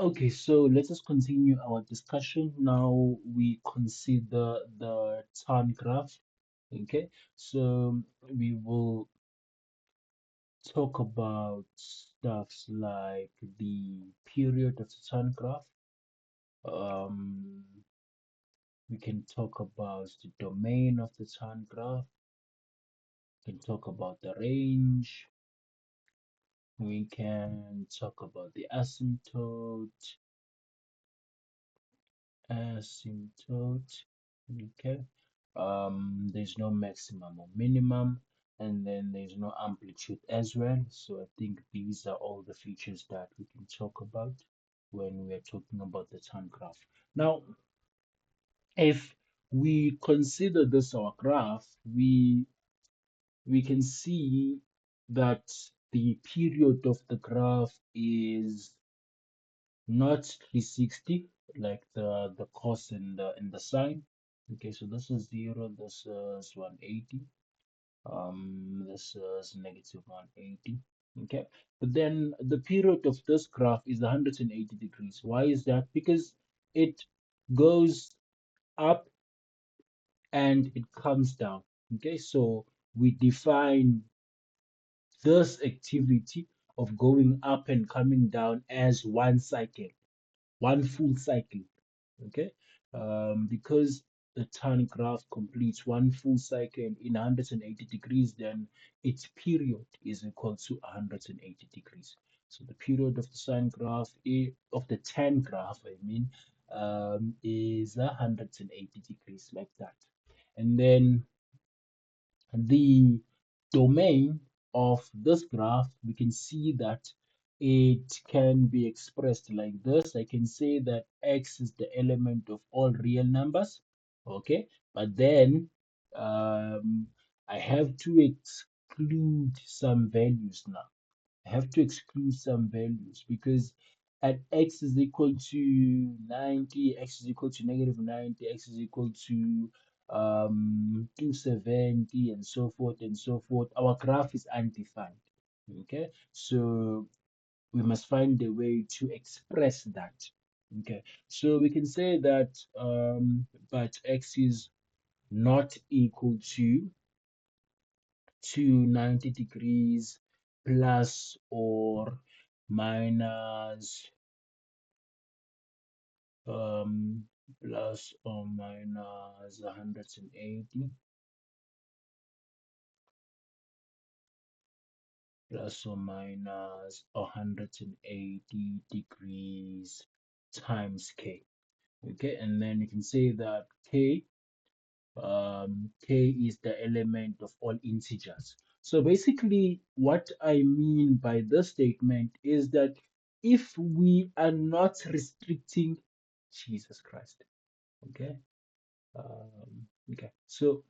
Okay, so let us continue our discussion. Now we consider the time graph. Okay, so we will talk about stuffs like the period of the time graph. Um, we can talk about the domain of the time graph. We can talk about the range. We can talk about the asymptote. Okay. There's no maximum or minimum, and then there's no amplitude as well. So I think these are all the features that we can talk about when we are talking about the time graph. Now, if we consider this our graph, we can see that the period of the graph is not 360 like the cos and the sine. Okay, so this is 0, this is 180, this is negative 180. Okay, but then the period of this graph is 180 degrees. Why is that? Because it goes up and it comes down. Okay, so we define this activity of going up and coming down as one cycle, one full cycle. Okay, because the time graph completes one full cycle in 180 degrees, then its period is equal to 180 degrees. So the period of the sine graph, of the tan graph, I mean, is 180 degrees like that. And then the domain of this graph, we can see that it can be expressed like this. I can say that x is the element of all real numbers, okay? But then I have to exclude some values now. I have to exclude some values because at x is equal to 90, x is equal to negative 90, x is equal to 270, and so forth and so forth. Our graph is undefined. Okay, so we must find a way to express that. Okay, so we can say that but x is not equal to 90 degrees plus or minus um plus or minus 180 plus or minus 180 degrees times k. Okay, and then you can say that k is the element of all integers. So basically what I mean by this statement is that if we are not restricting Jesus Christ, okay, okay, so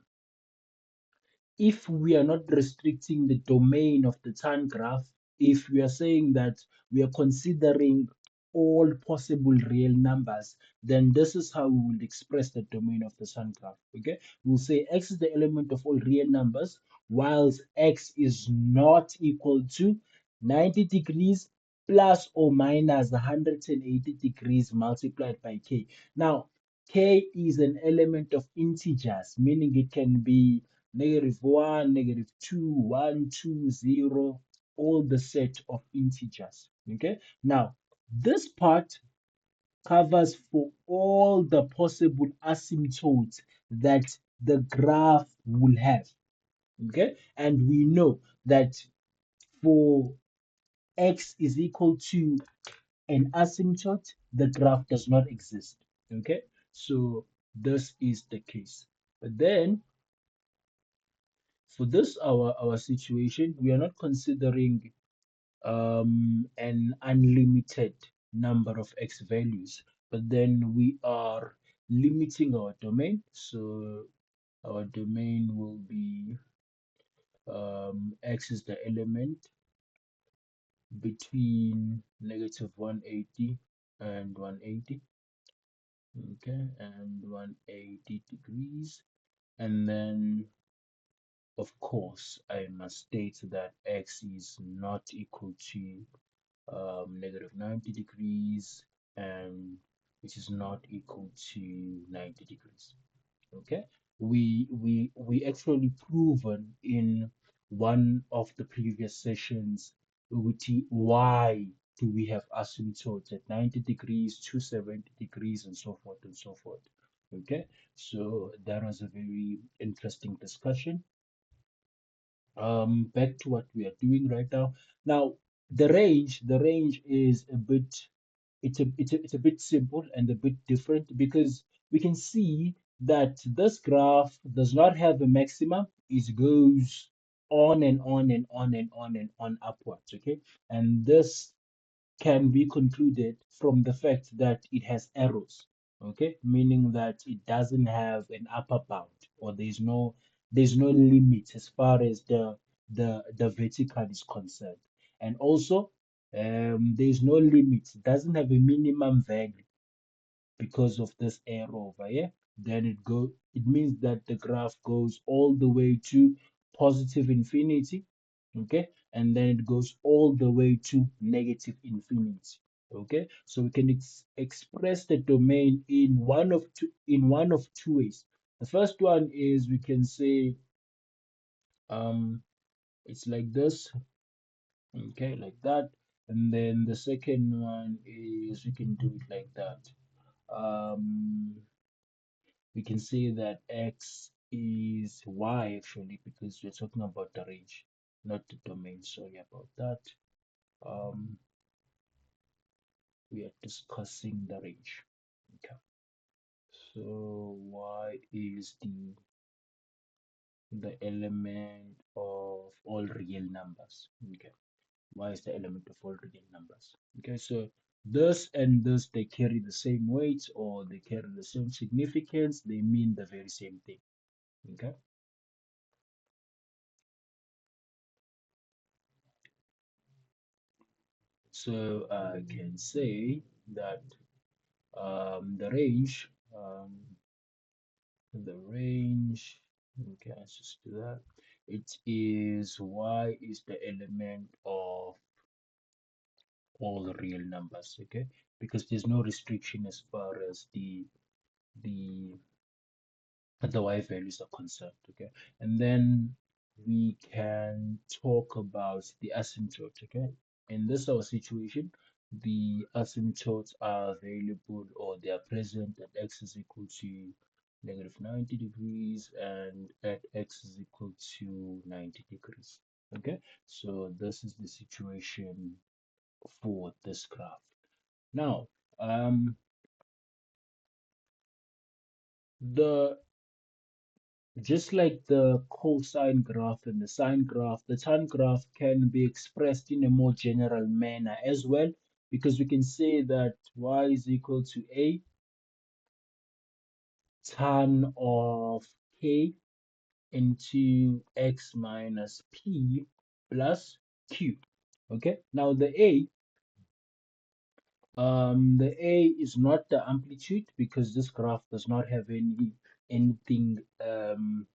if we are not restricting the domain of the time graph, if we are saying that we are considering all possible real numbers, then this is how we will express the domain of the time graph. Okay, we'll say x is the element of all real numbers, whilst x is not equal to 90 degrees plus or minus 180 degrees multiplied by k. Now, k is an element of integers, meaning it can be -1, -2, 1, 2, 0, all the set of integers. Okay, now this part covers for all the possible asymptotes that the graph will have. Okay, and we know that for x is equal to an asymptote, the graph does not exist. Okay, so this is the case. But then for this our situation, we are not considering an unlimited number of x values, but then we are limiting our domain. So our domain will be x is the element between negative 180 and 180, okay, and 180 degrees. And then of course I must state that x is not equal to -90 degrees um, which is not equal to 90 degrees. Okay, we actually proven in one of the previous sessions with why do we have asymptotes at 90 degrees, 270 degrees, and so forth and so forth. Okay, so that was a very interesting discussion. Back to what we are doing right now. Now, the range is a bit, it's a bit simple and a bit different because we can see that this graph does not have a maximum. It goes on and on and on and on and on upwards. Okay, and this can be concluded from the fact that it has arrows, okay, meaning that it doesn't have an upper bound, or there's no limit as far as the vertical is concerned. And also, there's no limit, it doesn't have a minimum value because of this arrow over here. Then it means that the graph goes all the way to positive infinity, okay, and then it goes all the way to negative infinity. Okay, so we can express the domain in one of two ways. The first one is we can say um it's like this, okay, like that. And then the second one is we can do it like that. um we can say that x is y actually, because we're talking about the range, not the domain. Sorry about that. um we are discussing the range. Okay, so y is the element of all real numbers. Okay, y is the element of all real numbers. Okay, so this and this, they carry the same weight, or they carry the same significance, they mean the very same thing. Okay, so I can say that the range, the range, okay, let's just do that. It is y is the element of all the real numbers, okay? Because there's no restriction as far as the the y values are concerned, okay? And then we can talk about the asymptote, okay? In this our situation, the asymptotes are available, or they are present at x is equal to negative 90 degrees and at x is equal to 90 degrees. Okay, so this is the situation for this graph. Now, the just like the cosine graph and the sine graph, the tan graph can be expressed in a more general manner as well, because we can say that y is equal to a tan of k into x minus p plus q. Okay, now the A is not the amplitude, because this graph does not have anything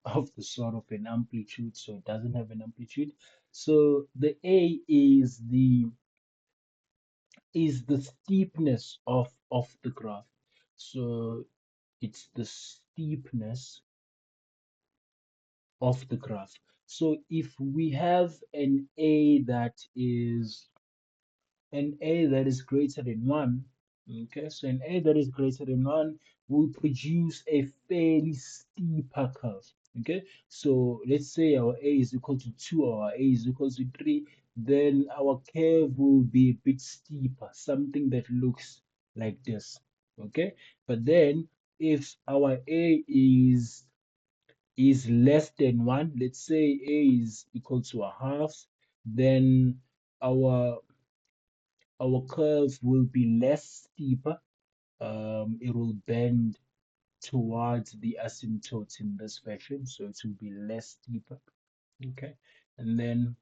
of the sort of an amplitude, so it doesn't have an amplitude. So the A is the steepness of the graph. So it's the steepness of the graph. So if we have an A that is greater than 1, okay, so an A that is greater than 1 will produce a fairly steeper curve. Okay, so let's say our A is equal to 2, or our A is equal to 3, then our curve will be a bit steeper, something that looks like this. Okay, but then if our A is less than 1, let's say A is equal to a half, then our our curve will be less steeper. It will bend towards the asymptotes in this fashion, so it will be less steeper. Okay, and then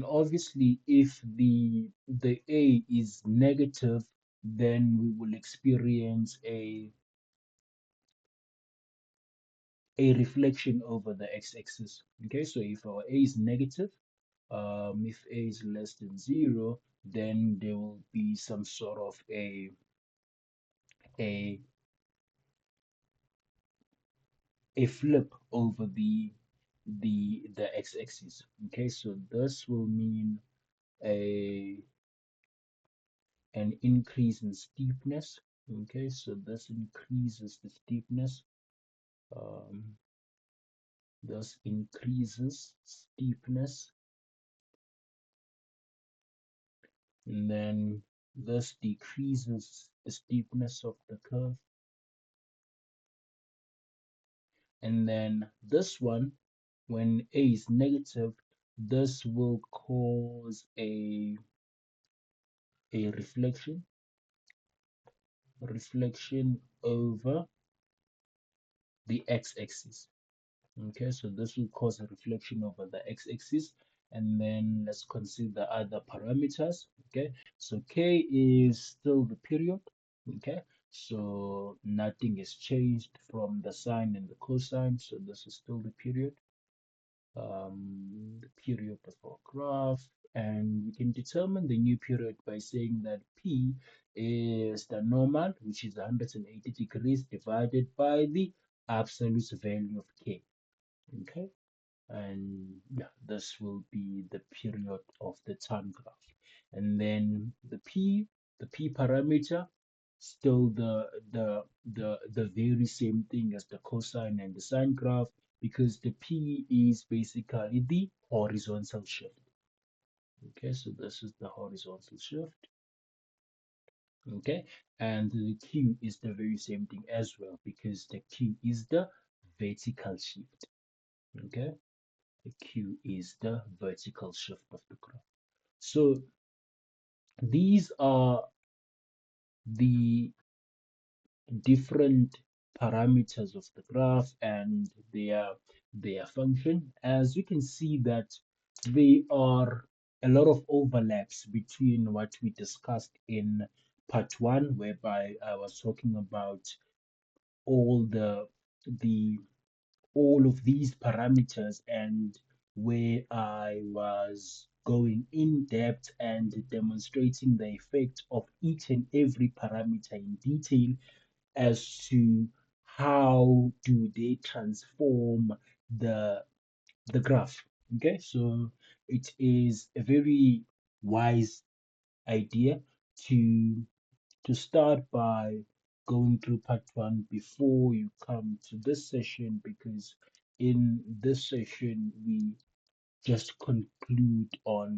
obviously, if the A is negative, then we will experience a reflection over the x-axis. Okay, so if our A is negative, if A is less than 0, then there will be some sort of a a flip over the x-axis. Okay, so this will mean a an increase in steepness. Okay, so this increases the steepness. Um, this increases steepness, and then this decreases the steepness of the curve. And then this one, when a is negative, this will cause a reflection over the x-axis. Okay, so this will cause a reflection over the x-axis. And then let's consider other parameters. Okay, so k is still the period. Okay, so nothing has changed from the sine and the cosine, so this is still the period. The period of our graph, and we can determine the new period by saying that P is the normal, which is 180 degrees, divided by the absolute value of K. Okay, and yeah, this will be the period of the time graph. And then the P parameter, still the very same thing as the cosine and the sine graph, because the P is basically the horizontal shift. Okay, so this is the horizontal shift. Okay, and the Q is the very same thing as well, because the Q is the vertical shift. Okay, the Q is the vertical shift of the graph. So these are the different parameters of the graph and their function. As you can see that there are a lot of overlaps between what we discussed in part one, whereby I was talking about all the all of these parameters, and where I was going in depth and demonstrating the effect of each and every parameter in detail as to how do they transform the the graph. Okay, so it is a very wise idea to start by going through part one before you come to this session, because in this session we just conclude on